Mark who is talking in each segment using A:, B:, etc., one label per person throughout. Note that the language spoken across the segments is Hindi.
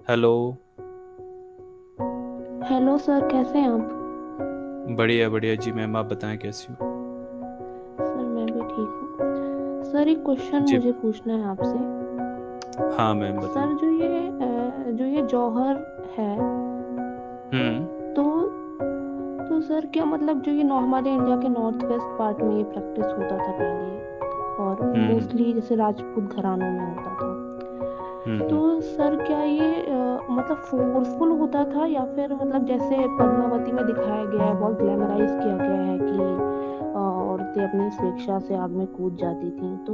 A: हेलो।
B: हेलो सर, कैसे हैं आप?
A: बढ़िया बढ़िया जी मैम, आप बताएं कैसी हो।
B: सर मैं भी ठीक हूँ। सर एक क्वेश्चन
A: जी।
B: मुझे पूछना है आपसे।
A: हाँ मैम बताएं।
B: सर जो ये जौहर है,
A: हम्म।
B: तो सर क्या मतलब जो ये हमारे इंडिया के नॉर्थ वेस्ट पार्ट में ये प्रैक्टिस होता था पहले, और
A: हम्म।
B: मोस्टली जैसे राजपूत घरानों में होता था। तो
A: हम्म।
B: सर क्या ये मतलब फोर्सफुल होता था, या फिर मतलब जैसे पद्मावती में दिखाया गया है, बहुत ग्लैमराइज किया गया है कि औरतें अपनी स्वेच्छा से आग में कूद जाती थी। तो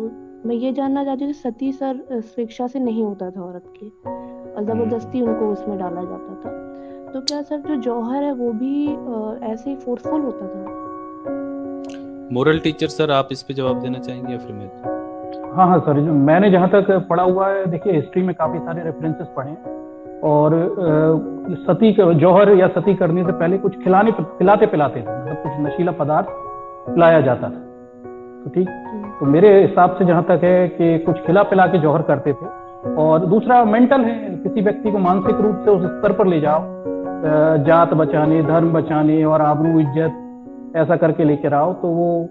B: मैं ये जानना चाहती हूँ कि सती सर स्वेच्छा से नहीं होता था औरत के, और
A: हम्म।
B: जबरदस्ती उनको उसमें डाला जाता था। तो क्या सर जो जौहर है वो भी ऐसे ही फोर्सफुल होता था?
A: मोरल टीचर सर, आप इस पे जवाब देना चाहेंगे या फिर मैं?
C: हाँ हाँ सर, जो मैंने जहाँ तक पढ़ा हुआ है, देखिए हिस्ट्री में काफी सारे रेफरेंसेस पढ़े हैं। और जौहर या सती करने से पहले कुछ खिलाते पिलाते थे, मतलब कुछ नशीला पदार्थ पिलाया जाता था। तो ठीक,
B: हम्म।
C: तो मेरे हिसाब से जहाँ तक है कि कुछ खिला पिला के जौहर करते थे। और दूसरा मेंटल है, किसी व्यक्ति को मानसिक रूप से उस स्तर पर ले जाओ, जात बचाने, धर्म बचाने और आबरू इज्जत ऐसा करके लेकर आओ, तो वो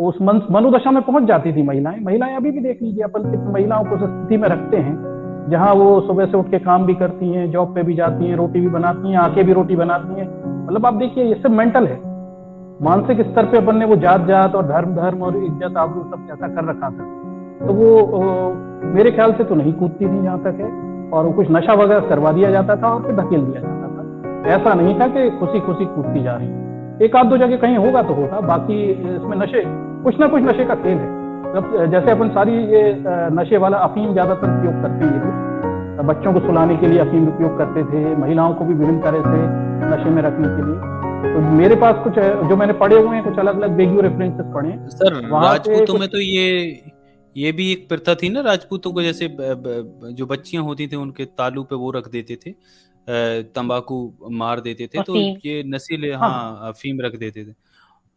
C: उस मनोदशा में पहुंच जाती थी महिलाएं। महिलाएं अभी भी देख लीजिए, अपन कितनी महिलाओं को उस स्थिति में रखते हैं जहां वो सुबह से उठ के काम भी करती हैं, जॉब पे भी जाती हैं, रोटी भी बनाती हैं, आके भी रोटी बनाती हैं। मतलब आप देखिए, ये सब मेंटल है। मानसिक स्तर पे अपन ने वो जात जात और धर्म धर्म और इज्जत आबरू सब ऐसा कर रखा था। तो वो मेरे ख्याल से तो नहीं कूदती थी जहां तक है। और वो कुछ नशा वगैरह करवा दिया जाता था और फिर धकेल दिया जाता था। ऐसा नहीं था कि खुशी खुशी कूदती जा रही है। एक आध दो जगह कहीं होगा तो होगा, बाकी इसमें नशे, कुछ ना कुछ नशे का खेल है। जब जैसे अपन सारी ये नशे वाला अफीम ज्यादातर उपयोग करते हैं, ये लोग बच्चों को सुलाने के लिए अफीम उपयोग करते थे, महिलाओं को भी विभिन्न तरह से नशे में रखने के लिए। तो मेरे पास कुछ जो मैंने पढ़े हुए हैं, कुछ अलग अलग बेग्यू रेफरेंसेस पढ़े हैं,
A: सर
C: वहां से
A: राजपूतों में
C: कुछ।
A: तो ये भी एक प्रथा थी ना, राजपूतों को जैसे जो बच्चियां होती थी उनके तालू पे वो रख देते थे, तंबाकू मार देते थे, तो
B: अफीम।
A: ये नशीले,
C: हाँ हाँ,
A: हाँ, अफीम रख देते थे।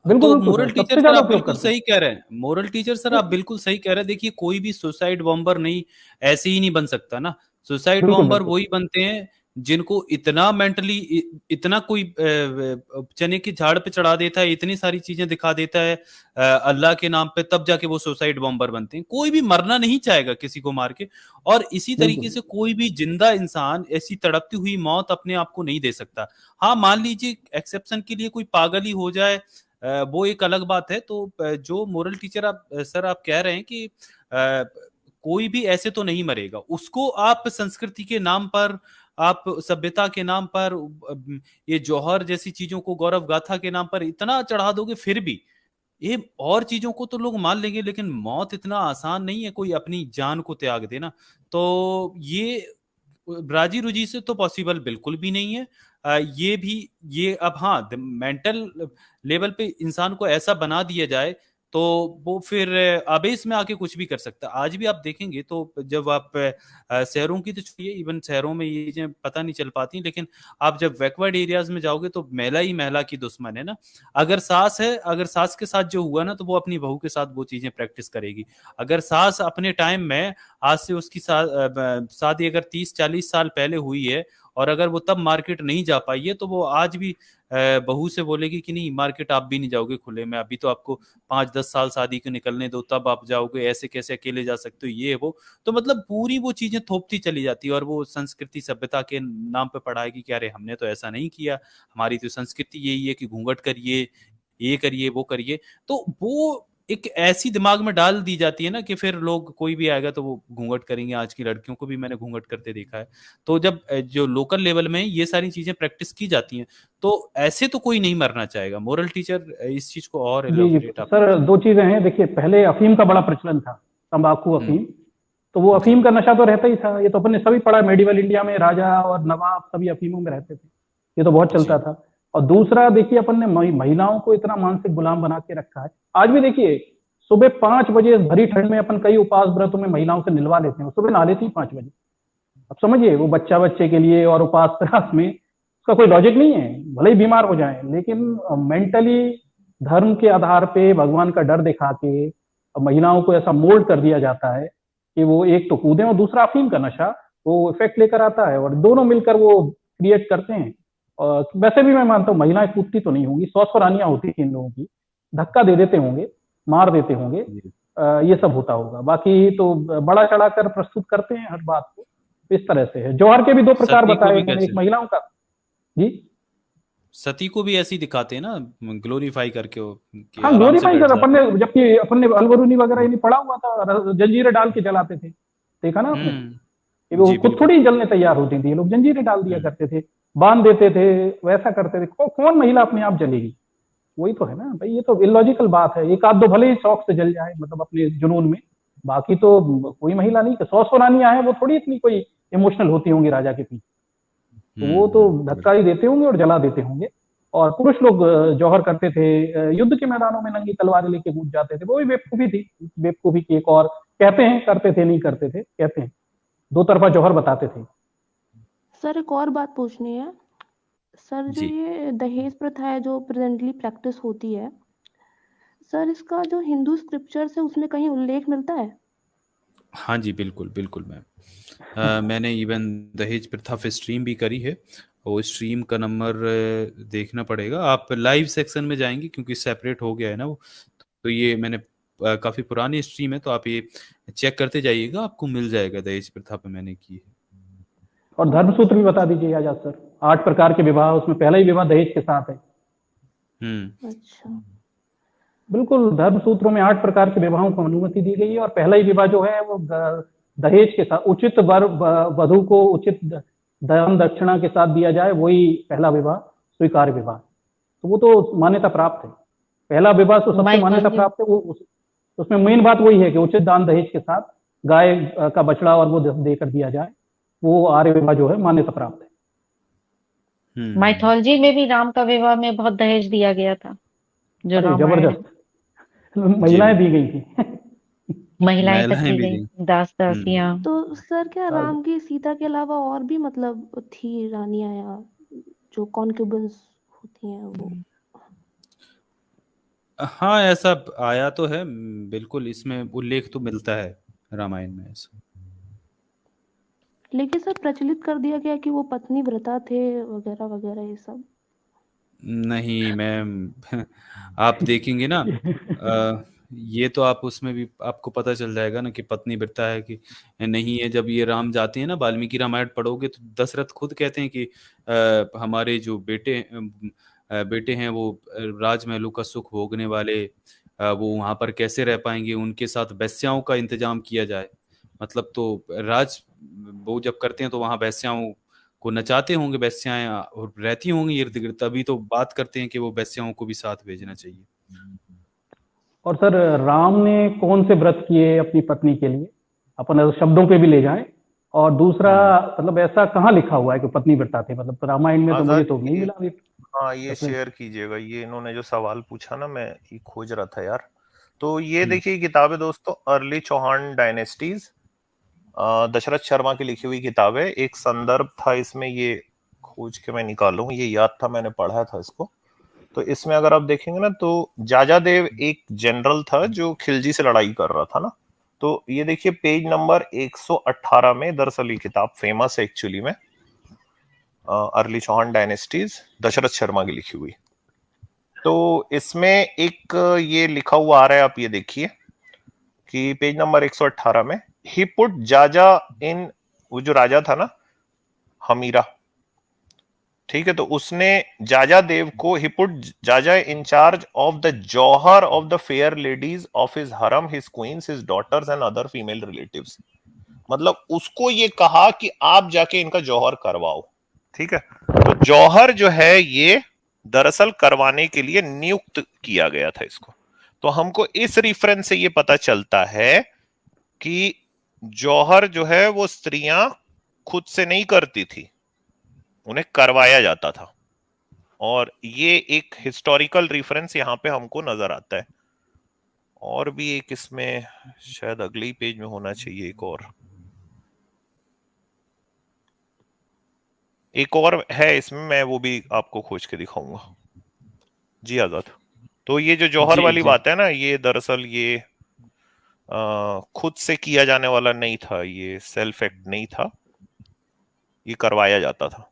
C: बिल्कुल
A: तो
C: बिल्कुल
A: मोरल
C: सर,
A: टीचर
C: सबसे
A: सर
C: ज्यादा
A: आप
C: उपयोग
A: बिल्कुल
C: करते
A: सही कह रहे हैं, मोरल टीचर सर आप
C: हैं।
A: बिल्कुल सही कह रहे हैं। देखिए कोई भी सुसाइड बॉम्बर नहीं, ऐसे ही नहीं बन सकता ना। सुसाइड
C: बिल्कुल
A: बॉम्बर
C: बिल्कुल।
A: वही बनते हैं जिनको इतना मेंटली, इतना कोई चने की झाड़ पे चढ़ा देता है, इतनी सारी चीजें दिखा देता है अल्लाह के नाम पे, तब जाके वो सुसाइड बॉम्बर बनते हैं। कोई भी मरना नहीं चाहेगा किसी को मार के। और इसी तरीके
C: बिल्कुल
A: से कोई भी जिंदा इंसान ऐसी तड़पती हुई मौत अपने आप को नहीं दे सकता। हाँ मान लीजिए एक्सेप्शन के लिए कोई पागल ही हो जाए, वो एक अलग बात है। तो जो मोरल टीचर आप सर आप कह रहे हैं कि कोई भी ऐसे तो नहीं मरेगा, उसको आप संस्कृति के नाम पर, आप सभ्यता के नाम पर, ये जौहर जैसी चीजों को गौरव गाथा के नाम पर इतना चढ़ा दोगे, फिर भी ये और चीजों को तो लोग मान लेंगे, लेकिन मौत इतना आसान नहीं है कोई अपनी जान को त्याग देना। तो ये राजी रुजी से तो पॉसिबल बिल्कुल भी नहीं है। ये भी, ये अब हाँ मेंटल लेवल पे इंसान को ऐसा बना दिया जाए तो वो फिर आवेश में आके कुछ भी कर सकता है। आज भी आप देखेंगे तो जब आप शहरों की तो छोड़िए, इवन शहरों में ये चीजें पता नहीं चल पाती, लेकिन आप जब बैकवर्ड एरियाज में जाओगे तो महिला ही महिला की दुश्मन है ना। अगर सास है, अगर सास के साथ जो हुआ ना, तो वो अपनी बहू के साथ वो चीजें प्रैक्टिस करेगी। अगर सास अपने टाइम में, आज से उसकी शादी अगर 30-40 साल पहले हुई है, और अगर वो तब मार्केट नहीं जा पाई है, तो वो आज भी बहू से बोलेगी कि नहीं मार्केट आप भी नहीं जाओगे खुले में, अभी तो आपको 5-10 साल शादी के निकलने दो तब आप जाओगे, ऐसे कैसे अकेले जा सकते हो, ये वो। तो मतलब पूरी वो चीजें थोपती चली जाती है, और वो संस्कृति सभ्यता के नाम पे पढ़ाएगी कि अरे हमने तो ऐसा नहीं किया, हमारी तो संस्कृति यही है कि घूंघट करिए, ये करिए, वो करिए। तो वो एक ऐसी दिमाग में डाल दी जाती है ना कि फिर लोग, कोई भी आएगा तो वो घूंघट करेंगे। आज की लड़कियों को भी मैंने घूंघट करते देखा है। तो जब जो लोकल लेवल में ये सारी चीजें प्रैक्टिस की जाती हैं, तो ऐसे तो कोई नहीं मरना चाहेगा। मोरल टीचर इस चीज को और
C: जी जी
A: एलोबरेट आप
C: सर,
A: बताएं।
C: दो चीजें हैं। देखिए, पहले अफीम का बड़ा प्रचलन था, तंबाकू
A: हम्म।
C: अफीम। तो वो
A: जी।
C: अफीम का नशा तो रहता ही था, ये तो अपन ने सभी पढ़ा, मेडिवल इंडिया में राजा और नवाब सभी अफीमों में रहते थे। ये तो बहुत चलता
A: जी।
C: था। और दूसरा देखिए, अपन ने महिलाओं को इतना मानसिक गुलाम बना के रखा है। आज भी देखिए, सुबह 5 बजे भरी ठंड में अपन कई उपवास व्रतों में महिलाओं से निलवा लेते हैं, वो सुबह नहा लेती 5 बजे। अब समझिए, वो बच्चा बच्चे के लिए और उपवास त्रास में, उसका कोई लॉजिक नहीं है। भले ही बीमार हो जाए, लेकिन मेंटली धर्म के आधार पे भगवान का डर दिखा के महिलाओं को ऐसा मोल्ड कर दिया जाता है कि वो एक तो कूदें, और दूसरा अफीम का नशा। वो इफेक्ट लेकर आता है और दोनों मिलकर वो क्रिएट करते हैं। और वैसे भी मैं मानता हूँ महिलाएं कूदती तो नहीं होंगी, 100 रानियां होती थी इन लोगों की, धक्का दे देते होंगे, मार देते होंगे, ये सब होता होगा। बाकी तो बड़ा चढ़ाकर प्रस्तुत करते हैं हर बात को, इस तरह से है। जौहर के भी दो प्रकार
A: सती को
C: बताए
A: भी
C: मैंने, एक
A: कैसे,
C: महिलाओं का। जी
A: सती को भी ऐसे ही दिखाते हैं ना, ग्लोरीफाई करके वो, कि
C: हाँ,
A: आराम से
C: ग्लोरीफाई
A: बैठ
C: कर अपन
A: जाते
C: ने,
A: हैं।
C: जबकि अपन ने अलबरूनी वगैरह नहीं पढ़ा हुआ था, जंजीरें डाल के जलाते थे, देखा ना आपने? ये वो
A: जी
C: खुद
A: बिल्कुल।
C: थोड़ी जलने तैयार होती थी, ये लोग जंजीरें डाल दिया
A: हम्म
C: करते थे, बांध देते थे, वैसा करते थे। कौन महिला अपने आप जलेगी? वही तो है ना भाई, ये तो इलॉजिकल बात है। एक आध दो भले ही शौक से जल जाए, मतलब अपने जुनून में, बाकी तो कोई महिला नहीं। 100 रानियां हैं, वो थोड़ी इतनी कोई इमोशनल होती होंगी राजा के पीछे, तो वो तो धक्का ही देते होंगे और जला देते होंगे। और पुरुष लोग जौहर करते थे, युद्ध के मैदानों में नंगी तलवारें लेके कूद जाते थे, वो भी बेवकूफी थी। बेवकूफी की एक और, कहते हैं करते थे, नहीं करते थे, कहते हैं दो तरफा जौहर बताते थे।
B: सर एक और बात पूछनी है सर, जो
A: जी
B: ये दहेज प्रथा है जो प्रेजेंटली प्रैक्टिस होती है सर, इसका जो हिंदू स्क्रिप्चर्स है उसमें कहीं उल्लेख मिलता है?
A: हाँ जी, बिल्कुल बिल्कुल मैम। मैंने इवन दहेज प्रथा पे स्ट्रीम भी करी है, वो स्ट्रीम का नंबर देखना पड़ेगा। आप लाइव सेक्शन में जाएंगे क्योंकि सेपरेट हो गया है ना वो, तो ये मैंने काफ़ी पुरानी स्ट्रीम है, तो आप ये चेक करते जाइएगा, आपको मिल जाएगा दहेज प्रथा पे मैंने की है।
C: और धर्मसूत्र भी बता दीजिए आजाद सर, 8 प्रकार के विवाह, उसमें पहला ही विवाह दहेज के साथ है।
B: अच्छा।
C: बिल्कुल, धर्मसूत्रों में 8 प्रकार के विवाहों को अनुमति दी गई है, और पहला ही विवाह जो है वो दहेज के साथ, उचित वर वधु को उचित दान दक्षिणा के साथ दिया जाए, वही पहला विवाह स्वीकार्य विवाह। तो वो तो मान्यता प्राप्त है, पहला विवाह तो सबसे मान्यता प्राप्त है। वो उसमें मेन बात वही है कि उचित दान दहेज के साथ गाय का बछड़ा और वो देकर दिया जाए, वो आर्य विवाह जो है मान्यता प्राप्त है।
D: माइथोलॉजी में भी राम का विवाह में बहुत दहेज दिया गया था, जो रामायण है।
C: जबरदस्त, महिलाएं दी गई थी।
D: महिलाएं तक
A: महिलाएं
D: दी
A: भी
D: गई,
A: दी।
D: दास दासियां।
B: तो सर क्या राम की सीता के अलावा और भी मतलब थी रानियां, या जो कॉन्क्यूबेंस होती हैं वो?
A: हाँ, ऐसा आया तो है, बिल्कुल इसमें उल्लेख तो मिलता है रामायण में ऐसा।
B: लेकिन सर प्रचलित कर दिया गया कि वो पत्नी व्रता थे वगैरह वगैरह ये सब।
A: नहीं मैम, आप देखेंगे ना, ये तो आप उसमें भी आपको पता चल जाएगा ना कि पत्नी व्रता है कि नहीं है। जब ये राम जाते हैं ना, वाल्मीकि रामायण पढ़ोगे तो दशरथ खुद कहते हैं कि हमारे जो बेटे हैं वो राजमहलों का सुख भोगने वाले, वो वहां पर कैसे रह पाएंगे, उनके साथ वेश्याओं का इंतजाम किया जाए। मतलब तो राज वो जब करते हैं तो वहां वेश्याओं को नचाते होंगे, वेश्याएं और रहती होंगी इर्द गिर्द, तभी तो बात करते हैं कि वो वेश्याओं को भी साथ भेजना चाहिए।
C: और सर राम ने कौन से व्रत किए अपनी पत्नी के लिए, अपन शब्दों पे भी ले जाएं। और दूसरा, मतलब ऐसा कहाँ लिखा हुआ है कि पत्नी व्रता थे? मतलब रामायण में तो मुझे तो नहीं मिला अभी।
E: हाँ, ये शेयर कीजिएगा, ये इन्होंने जो सवाल पूछा ना, मैं ये खोज रहा था यार। तो ये देखिए किताब है दोस्तों, अर्ली चौहान डायनेस्टीज, दशरथ शर्मा की लिखी हुई किताब है। एक संदर्भ था इसमें, ये खोज के मैं निकालूं, ये याद था मैंने पढ़ा था इसको। तो इसमें अगर आप देखेंगे ना, तो जाजादेव एक जनरल था जो खिलजी से लड़ाई कर रहा था ना। तो ये देखिए पेज नंबर 118 में, दरअसल ये किताब फेमस है एक्चुअली में, अर्ली चौहान डायनेस्टीज, दशरथ शर्मा की लिखी हुई। तो इसमें एक ये लिखा हुआ आ रहा है, आप ये देखिए कि पेज नंबर 118 में, ही पुट जाजा इन, वो जो राजा था ना हमीरा, ठीक है, तो उसने जाजा देव को, he put Jaja in charge of the jauhar of the fair ladies of his harem, his queens, his daughters and other female relatives. मतलब उसको ये कहा कि आप जाके इनका जौहर करवाओ, ठीक है। तो जौहर जो है ये दरअसल करवाने के लिए नियुक्त किया गया था इसको। तो हमको इस रेफरेंस से ये पता चलता है कि जौहर जो है वो स्त्रियां खुद से नहीं करती थी, उन्हें करवाया जाता था। और ये एक हिस्टोरिकल रेफरेंस यहां पे हमको नजर आता है। और भी एक इसमें शायद अगले पेज में होना चाहिए, एक और है इसमें, मैं वो भी आपको खोज के दिखाऊंगा। जी आजाद। तो ये जो जौहर वाली बात है ना, ये दरअसल ये खुद से किया जाने वाला नहीं था, ये सेल्फ एक्ट नहीं था, ये करवाया जाता था।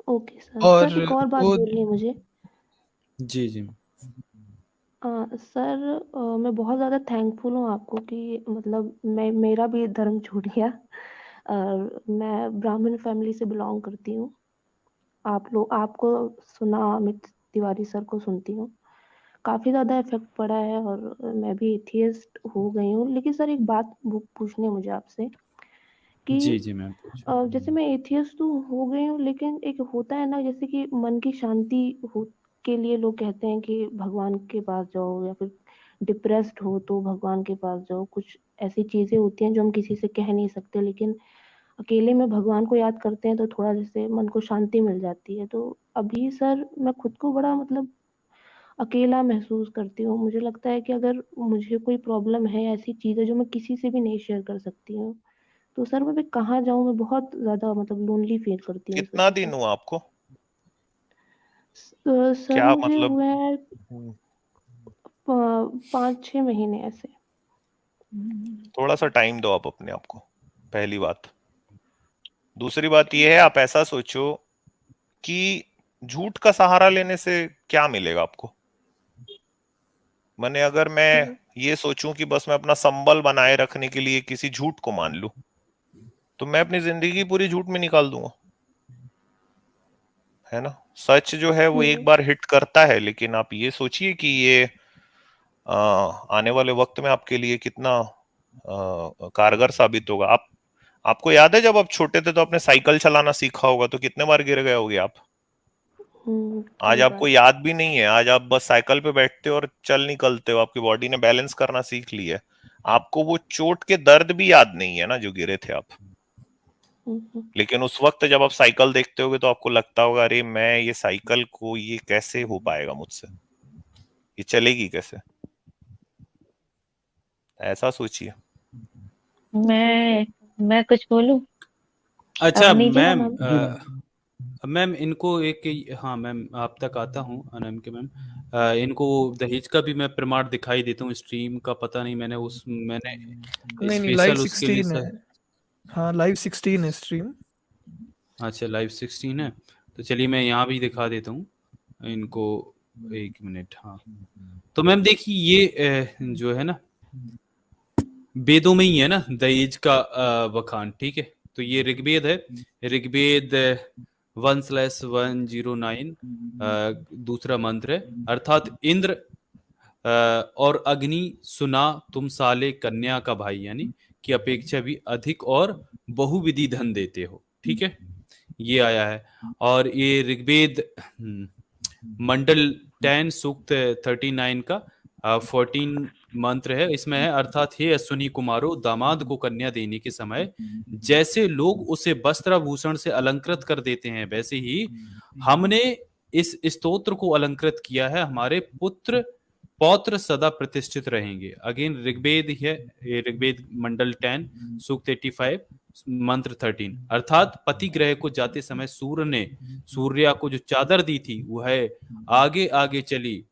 B: Okay sir.
F: और
B: सर एक और बात
F: वो
B: बोलनी है मुझे।
A: जी जी
B: सर मैं बहुत ज़्यादा थैंकफुल हूँ आपको कि मतलब मेरा भी धर्म छूट गया। मैं ब्राह्मण फैमिली से बिलोंग करती हूँ। आपको सुना, अमित तिवारी सर को सुनती हूँ। काफ़ी ज़्यादा इफेक्ट पड़ा है और मैं भी एथियस्ट हो गई हूँ। लेकिन सर एक बात पूछनी है मुझे आपसे कि
A: जी मैम पूछो।
B: जैसे मैं एथियस्ट तो हो गई हूँ, लेकिन एक होता है ना, जैसे कि मन की शांति हो के लिए लोग कहते हैं कि भगवान के पास जाओ, या फिर डिप्रेस्ड हो तो भगवान के पास जाओ। कुछ ऐसी चीजें होती हैं जो हम किसी से कह नहीं सकते, लेकिन अकेले में भगवान को याद करते हैं तो थोड़ा जैसे मन को शांति मिल जाती है। तो अभी सर मैं खुद को बड़ा मतलब अकेला महसूस करती हूँ। मुझे लगता है कि अगर मुझे कोई प्रॉब्लम है, ऐसी चीज है जो मैं किसी से भी नहीं शेयर कर सकती हूँ, तो सर मैं कहाँ जाऊँ? मैं बहुत ज्यादा मतलब लोनली फील करती हूँ इस
E: कितना
B: वजह से।
E: दिन हुआ आपको?
B: सर
E: क्या
B: मुझे
E: मतलब?
B: हुए हैं 5-6 महीने ऐसे।
E: थोड़ा सा टाइम दो आप अपने आप को, पहली बात। दूसरी बात ये है, आप ऐसा सोचो कि झूठ का सहारा लेने से क्या मिलेगा आपको। मैंने अगर मैं ये सोचूं कि बस मैं अपना संबल बनाए रखने के लिए किसी झूठ को मान लूं, तो मैं अपनी जिंदगी पूरी झूठ में निकाल दूंगा, है ना। सच जो है वो एक बार हिट करता है, लेकिन आप ये सोचिए कि ये आने वाले वक्त में आपके लिए कितना कारगर साबित होगा। आपको याद है जब आप छोटे थे तो आपने साइकिल चलाना सीखा होगा, तो कितने बार गिर गए होगे आप। आज
B: कई
E: आपको
B: बार।
E: याद भी नहीं है, आज आप बस साइकिल पे बैठते हो और चल निकलते हो, आपकी बॉडी ने बैलेंस करना सीख लिया है। आपको वो चोट के दर्द भी याद नहीं है ना जो गिरे थे आप। लेकिन उस वक्त जब आप साइकिल देखते होगे तो आपको लगता होगा, अरे मैं ये साइकिल को, ये कैसे हो पाएगा मुझसे, ये चलेगी कैसे। ऐसा सोचिए।
D: मैं कुछ बोलूं?
A: अच्छा
D: अवनी जी।
A: मैम,
C: जी मैम।
A: मैम इनको एक, हाँ मैम आप तक आता हूँ अनम के मैम। इनको दहेज का भी मैं प्रमाण दिखाई देता हूँ। स्ट्रीम का पता नहीं, मैंने
F: नहीं नहीं, लाइव
A: स्पेशल उसके लिए
F: 16 है। हाँ, लाइव 16 है स्ट्रीम।
A: अच्छा लाइव 16 है, तो चलिए मैं यहाँ भी दिखा देता हूँ इनको। एक मिनट। हाँ तो मैम देखिए ये जो है ना, वेदों में ही है ना दहेज का बखान, ठीक है। तो ये ऋग्वेद है, ऋग्वेद 1/109 दूसरा मंत्र है। अर्थात इंद्र और अग्नि सुना तुम साले कन्या का भाई, यानी की अपेक्षा भी अधिक और बहुविधि धन देते हो, ठीक है। ये आया है। और ये ऋग्वेद मंडल 10 सूक्त 39 का 14 मंत्र है। इसमें है, अर्थात हे अश्विनी कुमारो, दामाद को कन्या देने के समय जैसे लोग उसे वस्त्राभूषण से अलंकृत कर देते हैं, वैसे ही हमने इस स्तोत्र को अलंकृत किया है। हमारे पुत्र पौत्र सदा प्रतिष्ठित रहेंगे। अगेन ऋग्वेद है, ये ऋग्वेद मंडल 10 सूक्त 85 मंत्र 13। अर्थात पति ग्रह को जाते समय सूर्य ने सूर्या को जो चादर दी थी वह आगे आगे चली।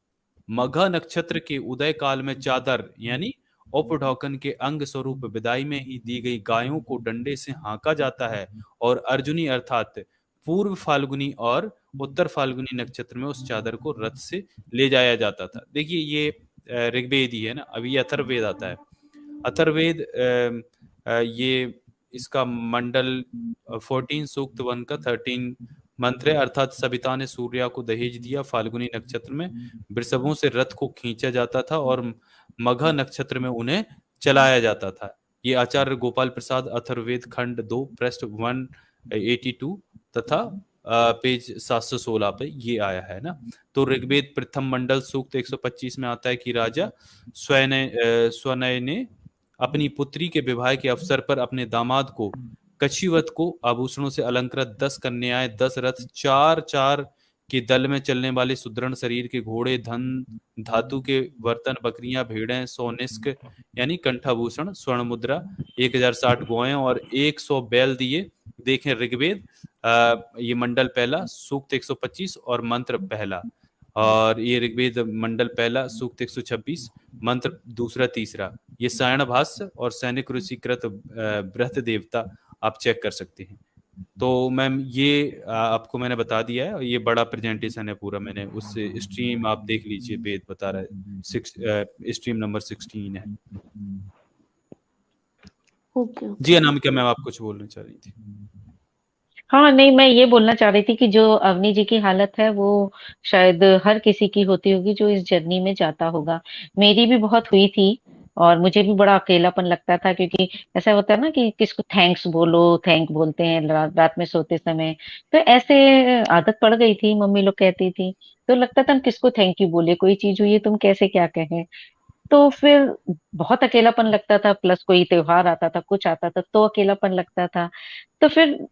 A: मघा नक्षत्र के उदय काल में चादर यानी औपढौकन के अंग स्वरूप विदाई में ही दी गई गायों को डंडे से हाँका जाता है, और अर्जुनी अर्थात पूर्व फाल्गुनी और उत्तर फाल्गुनी नक्षत्र में उस चादर को रथ से ले जाया जाता था। देखिए ये ऋग्वेद ही है ना। अभी ये अथर्ववेद आता है। अथर्ववेद ये इसका मंडल 14 सूक्त 1 का 13 मंत्र है। अर्थात सविता ने सूर्या को दहेज दिया। फाल्गुनी नक्षत्र में वृषभों से रथ को खींचा जाता था और मघा नक्षत्र में उन्हें चलाया जाता था। ये आचार्य गोपाल प्रसाद अथर्ववेद खंड 2 पृष्ठ 182 तथा पेज 716 पे ये आया है ना। तो ऋग्वेद प्रथम मंडल सूक्त 125 में आता है कि राजा स्वनय ने अपनी पुत्री के विवाह के अवसर पर अपने दामाद को कछिवत को आभूषणों से अलंकृत 10 कन्याएं, 10 रथ, 4-4 के दल में चलने वाले सुदृढ़ शरीर के घोड़े, धन धातु के बर्तन, बकरियां, भेड़ें, 100 निष्क यानी कंठाभूषण, स्वर्ण मुद्रा, 1060 गौएं और 100 बैल दिए। देखें ऋग्वेद ये मंडल पहला सूक्त 125 और मंत्र पहला, और ये ऋग्वेद मंडल पहला सूक्त 126 मंत्र दूसरा तीसरा। ये सायण भाष्य और सैनिक ऋषिकृत बृहत देवता आप चेक कर सकते हैं। तो मैम ये आपको मैंने बता दिया है, और ये बड़ा प्रेजेंटेशन है पूरा, मैंने उस स्ट्रीम आप देख लीजिए, वेद बता रहा है, स्ट्रीम नंबर 16 है।
B: ओके
A: जी
B: ओके।
A: अनामिका मैम, आप कुछ बोलना चाह रही थी?
D: हाँ, नहीं, मैं ये बोलना चाह रही थी कि जो अवनी जी की हालत है वो शायद हर किसी की होती होगी जो इस जर्नी में जाता होगा। मेरी भी बहुत हुई थी और मुझे भी बड़ा अकेलापन लगता था, क्योंकि ऐसा होता है ना कि किसको थैंक्स बोलो, थैंक बोलते हैं रात में सोते समय। तो ऐसे आदत पड़ गई थी, मम्मी लोग कहती थी। तो लगता था हम किसको थैंक यू बोले, कोई चीज हुई है तुम कैसे क्या कहें। तो फिर बहुत अकेलापन लगता था, प्लस कोई त्योहार आता था, कुछ आता था तो अकेलापन लगता था। तो फिर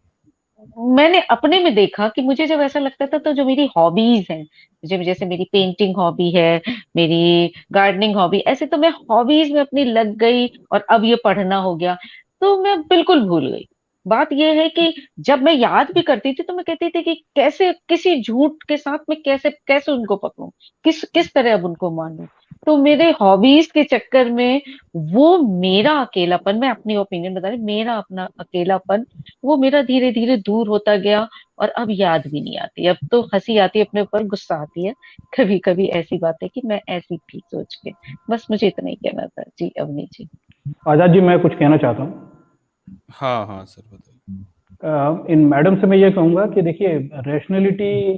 D: मैंने अपने में देखा कि मुझे जब ऐसा लगता था तो जो मेरी हॉबीज हैं, जैसे मेरी पेंटिंग हॉबी है, मेरी गार्डनिंग हॉबी, ऐसे तो मैं हॉबीज में अपनी लग गई और अब ये पढ़ना हो गया, तो मैं बिल्कुल भूल गई। बात यह है कि जब मैं याद भी करती थी तो मैं कहती थी कि कैसे किसी झूठ के साथ में कैसे कैसे उनको पकड़ूं, किस किस तरह अब उनको मानूं। तो मेरे हॉबीज के चक्कर में वो मेरा अकेलापन, मैं अपनी ओपिनियन बता रही, मेरा अपना अकेलापन वो मेरा धीरे धीरे दूर होता गया। और अब याद भी नहीं आती, अब तो हंसी आती है अपने ऊपर, गुस्सा आती है कभी कभी ऐसी बातें कि मैं ऐसी थी सोच के। बस मुझे इतना ही कहना था जी अवनी जी।
C: आजाद जी, मैं कुछ कहना चाहता हूँ।
A: हाँ हाँ सर बताइए।
C: इन मैडम से मैं ये कहूंगा कि देखिए, rationality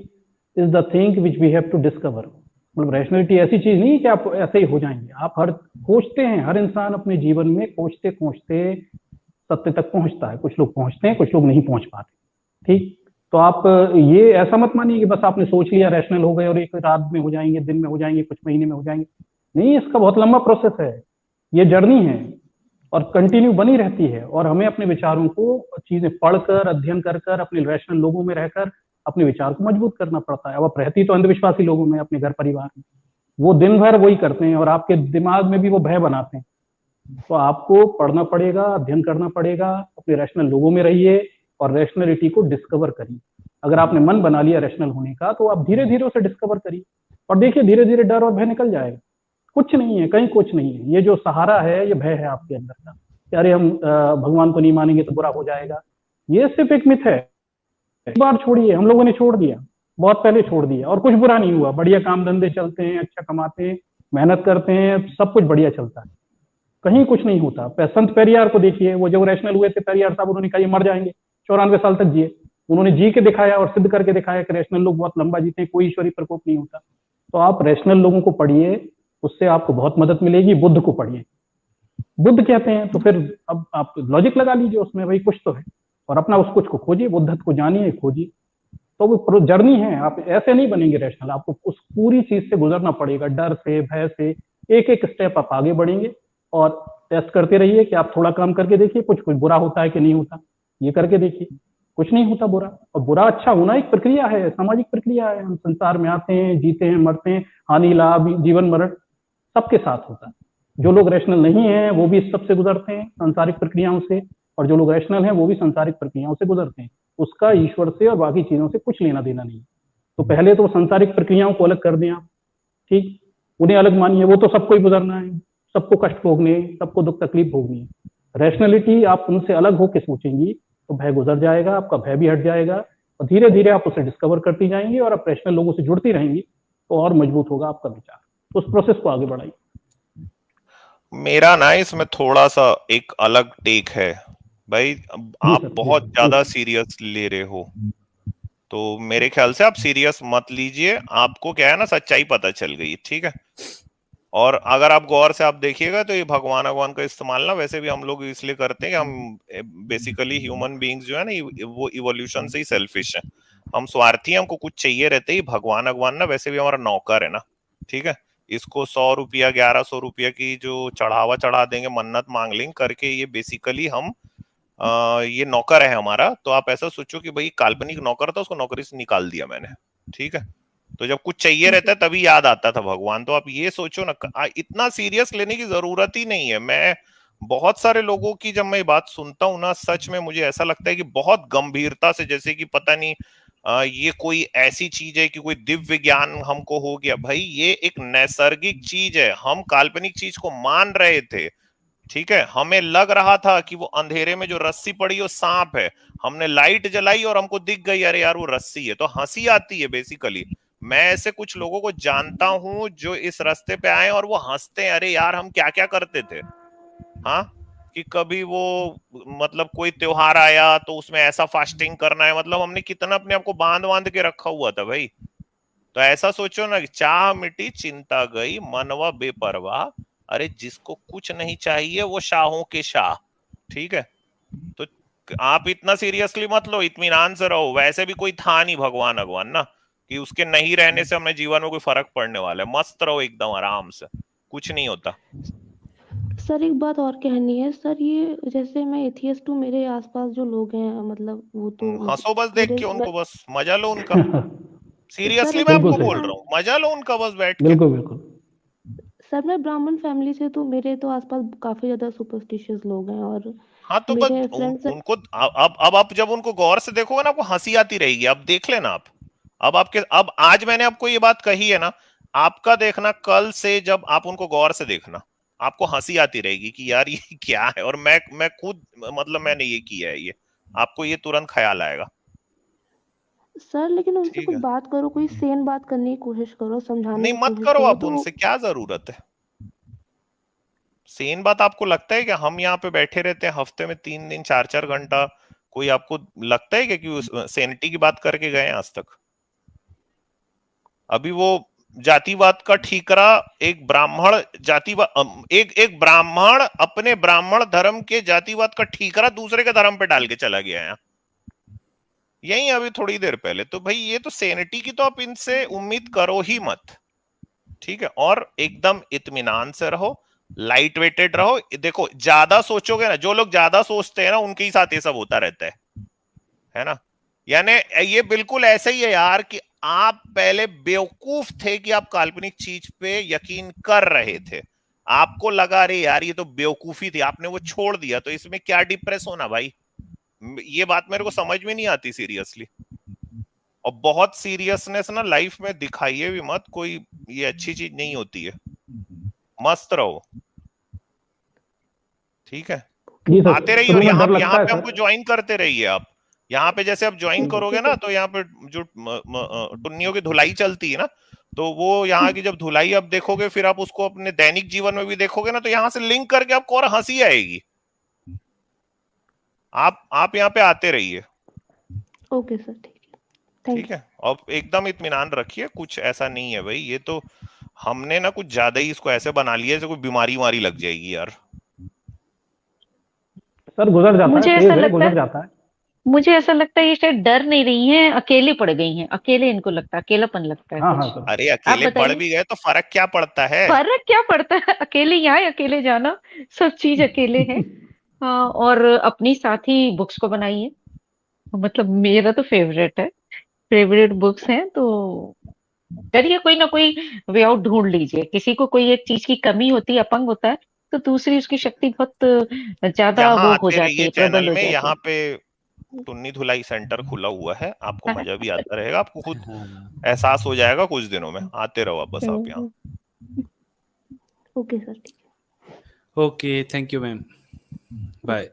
C: is the thing which we have to discover. मतलब रैशनैलिटी ऐसी चीज नहीं है कि आप ऐसे ही हो जाएंगे। आप हर खोजते हैं, हर इंसान अपने जीवन में खोजते खोजते सत्य तक पहुंचता है। कुछ लोग पहुंचते हैं, कुछ लोग नहीं पहुंच पाते। ठीक। तो आप ये ऐसा मत मानिए कि बस आपने सोच लिया, रैशनल हो गए और एक रात में हो जाएंगे, दिन में हो जाएंगे, कुछ महीने में हो जाएंगे। नहीं, इसका बहुत लंबा प्रोसेस है। ये जर्नी है और कंटिन्यू बनी रहती है। और हमें अपने विचारों को, चीजें पढ़कर, अध्ययन कर कर, अपने रैशनल लोगों में रहकर अपने विचार को मजबूत करना पड़ता है। अब आप रहती तो अंधविश्वासी लोगों में, अपने घर परिवार में, वो दिन भर वही करते हैं और आपके दिमाग में भी वो भय बनाते हैं। तो आपको पढ़ना पड़ेगा, अध्ययन करना पड़ेगा, अपने रैशनल लोगों में रहिए और रैशनलिटी को डिस्कवर करिए। अगर आपने मन बना लिया रैशनल होने का, तो आप धीरे धीरे उसे डिस्कवर करिए और देखिए धीरे धीरे डर और भय निकल जाएगा। कुछ नहीं है, कहीं कुछ नहीं है। ये जो सहारा है, ये भय है आपके अंदर का कि अरे हम भगवान को नहीं मानेंगे तो बुरा हो जाएगा। ये सिर्फ एक मिथ है। एक बार छोड़िए, हम लोगों ने छोड़ दिया, बहुत पहले छोड़ दिया और कुछ बुरा नहीं हुआ। बढ़िया काम धंधे चलते हैं, अच्छा कमाते हैं, मेहनत करते हैं, सब कुछ बढ़िया चलता है, कहीं कुछ नहीं होता। संत पेरियार को देखिए, वो जब रैशनल हुए थे पेरियार साहब, उन्होंने कहा ये मर जाएंगे, 94 साल तक जिए। उन्होंने जी के दिखाया और सिद्ध करके दिखाया कि रैशनल लोग बहुत लंबा जीते हैं, कोई ईश्वरीय प्रकोप नहीं होता। तो आप रैशनल लोगों को पढ़िए, उससे आपको बहुत मदद मिलेगी। बुद्ध को पढ़िए, बुद्ध कहते हैं, तो फिर अब आप लॉजिक लगा लीजिए उसमें, भाई कुछ तो है, और अपना उस कुछ को खोजिए, बुद्धत्व को जानिए, खोजिए। तो वो जर्नी है, आप ऐसे नहीं बनेंगे रैशनल। आपको उस पूरी चीज से गुजरना पड़ेगा, डर से, भय से। एक एक स्टेप आप आगे बढ़ेंगे और टेस्ट करते रहिए कि आप थोड़ा काम करके देखिए कुछ कुछ बुरा होता है कि नहीं होता। ये करके देखिए, कुछ नहीं होता बुरा। और बुरा अच्छा होना एक प्रक्रिया है, सामाजिक प्रक्रिया है। हम संसार में आते हैं, जीते हैं, मरते हैं, हानि लाभ, जीवन मरण सबके साथ होता है। जो लोग रैशनल नहीं है वो भी इस सबसे गुजरते हैं, सांसारिक प्रक्रियाओं से, और जो लोग रैशनल हैं वो भी सांसारिक प्रक्रियाओं से गुजरते हैं। उसका ईश्वर से और बाकी चीजों से कुछ लेना देना नहीं। तो पहले तो सांसारिक प्रक्रियाओं को अलग कर दें आप, ठीक, उन्हें अलग मानिए। वो तो सबको ही गुजरना है, सबको कष्ट भोगने, सबको दुख तकलीफ भोगनी है। रैशनलिटी आप उनसे अलग होकर सोचेंगी तो भय गुजर जाएगा, आपका भय भी हट जाएगा और धीरे धीरे आप उसे डिस्कवर करती जाएंगी और आप रैशनल लोगों से जुड़ती रहेंगी तो और मजबूत होगा आपका विचार। तो उस प्रोसेस को आगे बढ़ाइए।
E: मेरा ना इसमें थोड़ा सा एक अलग टेक है भाई। आप बहुत ज्यादा सीरियस ले रहे हो, तो मेरे ख्याल से आप सीरियस मत लीजिए। आपको क्या है ना, सच्चाई पता चल गई, ठीक है। और अगर आप गौर से आप देखिएगा तो ये भगवान का इस्तेमाल ना वैसे भी हम लोग इसलिए करते हैं कि हम बेसिकली ह्यूमन बीइंग्स जो है ना, वो इवोल्यूशन से ही सेल्फिश है। हम स्वार्थी हैं, हमको कुछ चाहिए रहते ही। भगवान ना वैसे भी हमारा नौकर है ना, ठीक है। इसको 100 रुपया 1100 रुपया की जो चढ़ावा चढ़ा देंगे, मन्नत मांग लेंगे करके, ये बेसिकली हम ये नौकर है हमारा। तो आप ऐसा सोचो कि भाई काल्पनिक नौकर था, उसको नौकरी से निकाल दिया मैंने, ठीक है। तो जब कुछ चाहिए रहता है तभी याद आता था भगवान। तो आप ये सोचो ना, इतना सीरियस लेने की जरूरत ही नहीं है। मैं बहुत सारे लोगों की जब मैं बात सुनता हूँ ना, सच में मुझे ऐसा लगता है कि बहुत गंभीरता से, जैसे कि पता नहीं ये कोई ऐसी चीज है कि कोई दिव्य ज्ञान हमको हो गया। भाई ये एक नैसर्गिक चीज है, हम काल्पनिक चीज को मान रहे थे। ठीक है, हमें लग रहा था कि वो अंधेरे में जो रस्सी पड़ी वो सांप है, हमने लाइट जलाई और हमको दिख गई अरे यार वो रस्सी है, तो हंसी आती है बेसिकली। मैं ऐसे कुछ लोगों को जानता हूं जो इस रास्ते पे आए और वो हंसते हैं, अरे यार हम क्या क्या करते थे। हाँ, कि कभी वो मतलब कोई त्योहार आया तो उसमें ऐसा फास्टिंग करना है, मतलब हमने कितना अपने आप को बांध बांध के रखा हुआ था भाई। तो ऐसा सोचो ना कि चाह मिटी चिंता गई मनवा बेपरवाह, अरे जिसको कुछ नहीं चाहिए वो शाहों के शाह। ठीक है, तो आप इतना सीरियसली मत लो, इत्मीनान से रहो। वैसे भी कोई था नहीं भगवान भगवान ना कि उसके नहीं रहने से हमें जीवन में कोई फर्क पड़ने वाला है। मस्त रहो एकदम आराम से, कुछ नहीं होता।
B: सर एक बात और कहनी है सर, ये जैसे मैं एथियस्ट हूँ, मेरे आसपास जो लोग हैं मतलब वो तो
E: हंसो बस देख
B: मेरे
E: के उनको, बस मजा लो उनका।
B: सर
E: सीरियसली
B: एक
E: मैं
C: बिल्कुल
E: आपको
C: सही,
E: बोल रहा हूँ, मजा लो उनका बस बैठ के।
C: बिल्कुल बिल्कुल।
B: सर मैं ब्राह्मण फैमिली से, तो मेरे तो आसपास काफी ज्यादा सुपरस्टिशियस लोग हैं, और
E: हाँ तो बस
B: मेरे फ्रेंड्स
E: उनको अब आप जब उनको गौर से देखोगे ना आपको हंसी आती रहेगी। अब देख लेना आप, अब आज मैंने आपको ये बात कही है ना, आपका देखना कल से जब आप उनको गौर से देखना आपको हंसी आती रहेगी कि यार ये क्या है, और मैं खुद मतलब मैंने ये किया है, ये आपको ये तुरंत ख्याल आएगा।
B: सर लेकिन उनसे
E: ठीक
B: कुछ
E: है,
B: बात करो, कोई सेन बात करने की कोशिश करो, समझाने
E: नहीं
B: की
E: मत
B: कोशिश
E: करो
B: करो
E: आप
B: तो।
E: उनसे, क्या जरूरत है। सेन बात आपको लगता है कि हम यहाँ पे बैठे रहते हैं हफ्ते में 3 दिन 4 4 घंटा, कोई आपको लगता है कि उस सेनिटी की बात करके गए हैं आज तक? अभी वो जातिवाद का ठीकरा एक ब्राह्मण जातिवाद एक ब्राह्मण अपने ब्राह्मण धर्म के जातिवाद का ठीकरा दूसरे के धर्म पे डाल के चला गया है यही अभी थोड़ी देर पहले। तो भाई ये तो सेनिटी की तो आप इनसे उम्मीद करो ही मत। ठीक है, और एकदम इत्मीनान से रहो, लाइट वेटेड रहो। देखो ज्यादा सोचोगे ना, जो लोग ज्यादा सोचते हैं ना उनके ही साथ ये सब होता रहता है ना। यानी ये बिल्कुल ऐसा ही है यार कि आप पहले बेवकूफ थे कि आप काल्पनिक चीज पे यकीन कर रहे थे, आपको लगा अरे यार ये तो बेवकूफी थी, आपने वो छोड़ दिया, तो इसमें क्या डिप्रेस होना भाई। ये बात मेरे को समझ में नहीं आती सीरियसली। और बहुत सीरियसनेस ना लाइफ में दिखाइए भी मत, कोई ये अच्छी चीज नहीं होती है। मस्त रहो, ठीक है।
C: जी सर,
E: आते रहिए और
C: शुरू में डर
E: यहाँ
C: लगता है
E: पे हमको
C: सर।
E: ज्वाइन करते रहिए आप। यहाँ पे जैसे आप ज्वाइन करोगे ना तो यहाँ पे जो टुन्नियों की धुलाई चलती है ना, तो वो यहाँ की जब धुलाई आप देखोगे फिर आप उसको अपने दैनिक जीवन में भी देखोगे ना, तो यहाँ से लिंक करके आपको और हंसी आएगी। आप यहाँ पे आते रहिए।
B: ओके सर, ठीक है, थैंक
E: ठीक है, अब एकदम इत्मीनान रखिए, कुछ ऐसा नहीं है भाई। ये तो हमने ना कुछ ज्यादा ही इसको ऐसे बना लिया जैसे कोई बीमारी वारी लग जाएगी यार।
C: सर गुजर जाता है,
D: मुझे ऐसा
C: फेज है,
D: लगता
C: गुजर
D: है
C: जाता है।
D: मुझे ऐसा लगता है ये शायद डर नहीं रही हैं, अकेले पड़ गई हैं, अकेले इनको लगता है, अकेलापन लगता है
C: हाँ हाँ
D: कुछ।
C: सर।
E: अरे
D: आप
E: अकेले पड़
D: बताइए,
E: भी गए तो फर्क क्या पड़ता है।
D: फर्क क्या पड़ता है, अकेले यहाँ अकेले जाना, सब चीज अकेले है। हाँ, और अपनी साथी बुक्स को बनाइए, मतलब मेरा तो फेवरेट है, फेवरेट बुक्स हैं, तो करिए कोई ना कोई वे आउट ढूंढ लीजिए। किसी को कोई एक चीज की कमी होती है, अपंग होता है, तो दूसरी उसकी शक्ति बहुत ज्यादा
E: यहाँ
D: वो हो
E: आते
D: जाती
E: रहिए
D: है, प्रबल
E: चैनल
D: हो
E: में,
D: जाती
E: यहाँ
D: है।
E: पे टुन्नी धुलाई सेंटर खुला हुआ है, आपको मजा भी आता रहेगा, आपको खुद एहसास हो जाएगा कुछ दिनों में। आते रहो आप बस आप यहाँ।
B: ओके सर, ठीक है।
A: Okay, thank you ma'am, bye.